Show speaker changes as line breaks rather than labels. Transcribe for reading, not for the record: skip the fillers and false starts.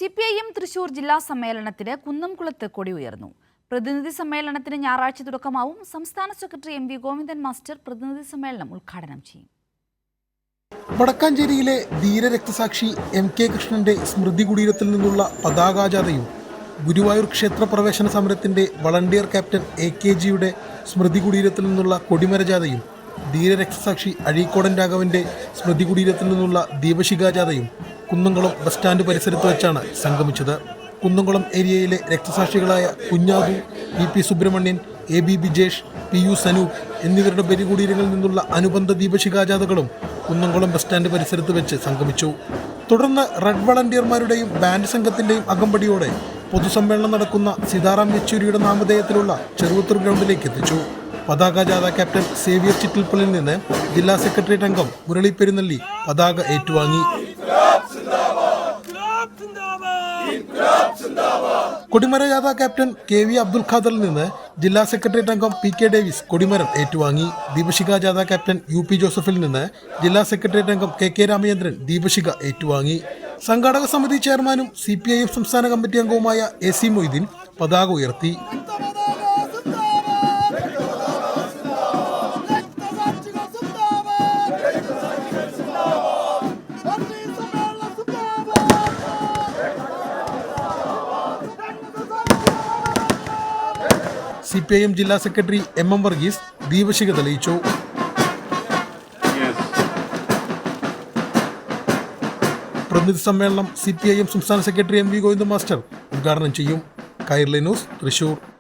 CPIM Thrissur ജില്ലാ സമ്മേളനത്തിന് കുന്നംകുളത്ത് കൊടി ഉയർന്നു. പ്രതിനിധി സമ്മേളനത്തിന് ഞായറാഴ്ച തുടക്കമാവും. സംസ്ഥാന സെക്രട്ടറി MV ഗോവിന്ദൻ മാസ്റ്റർ പ്രതിനിധി സമ്മേളനം ഉദ്ഘാടനം ചെയ്യും.
വടക്കാഞ്ചേരിയിലെ ധീരരക്തസാക്ഷി MK കൃഷ്ണന്റെ സ്മൃതി കുടീരത്തിൽ നിന്നുള്ള പതാകാജാഥയും ഗുരുവായൂർ ക്ഷേത്ര പ്രവേശന സമരത്തിന്റെ വളണ്ടിയർ ക്യാപ്റ്റൻ AKGയുടെ സ്മൃതി കുടീരത്തിൽ നിന്നുള്ള കൊടിമരജാഥയും ധീരരക്തസാക്ഷി അഴീക്കോടൻ രാഘവന്റെ സ്മൃതി കുടീരത്തിൽ നിന്നുള്ള ദീപശിഖാജാഥയും കുന്നംകുളം ബസ് സ്റ്റാൻഡ് പരിസരത്ത് വെച്ചാണ് സംഗമിച്ചത്. കുന്നംകുളം ഏരിയയിലെ രക്തസാക്ഷികളായ കുഞ്ഞാതു, VP Subramanian, AB Bijesh, PU Sanoop എന്നിവരുടെ ബലികുടീരങ്ങളിൽ നിന്നുള്ള അനുബന്ധ ദീപശിഖാജാഥകളും കുന്നംകുളം ബസ് സ്റ്റാൻഡ് പരിസരത്ത് വെച്ച് സംഗമിച്ചു. തുടർന്ന് റെഡ് വളണ്ടിയർമാരുടെയും ബാൻഡ് സംഘത്തിന്റെയും അകമ്പടിയോടെ പൊതുസമ്മേളനം നടക്കുന്ന സീതാറാം യെച്ചൂരിയുടെ നാമധേയത്തിലുള്ള ചെറുവത്തൂർ ഗ്രൗണ്ടിലേക്ക് എത്തിച്ചു. പതാക ജാഥ ക്യാപ്റ്റൻ സേവിയർ ചിറ്റിൽപ്പള്ളിൽ നിന്ന് ജില്ലാ സെക്രട്ടേറിയറ്റ് അംഗം മുരളി പെരുന്നള്ളി പതാക ഏറ്റുവാങ്ങി. കൊടിമര ജാഥ ക്യാപ്റ്റൻ KV അബ്ദുൽ ഖാദറിൽ നിന്ന് ജില്ലാ സെക്രട്ടേറിയറ്റ് അംഗം PK ഡേവിസ് കൊടിമരം ഏറ്റുവാങ്ങി. ദീപശിഖ ജാഥ ക്യാപ്റ്റൻ UP ജോസഫിൽ നിന്ന് ജില്ലാ സെക്രട്ടേറിയറ്റ് അംഗം KK രാമചന്ദ്രൻ ദീപശിഖ ഏറ്റുവാങ്ങി. സംഘാടക സമിതി ചെയർമാനും CPIM സംസ്ഥാന കമ്മിറ്റി അംഗവുമായ AC മൊയ്തീൻ പതാക ഉയർത്തി. CPIM ജില്ലാ സെക്രട്ടറി MM വർഗീസ് ദീപശിഖ തെളിയിച്ചു. പ്രതിനിധി സമ്മേളനം CPIM സംസ്ഥാന സെക്രട്ടറി MV ഗോവിന്ദൻ മാസ്റ്റർ ഉദ്ഘാടനം ചെയ്യും. കൈരളി ന്യൂസ്, തൃശൂർ.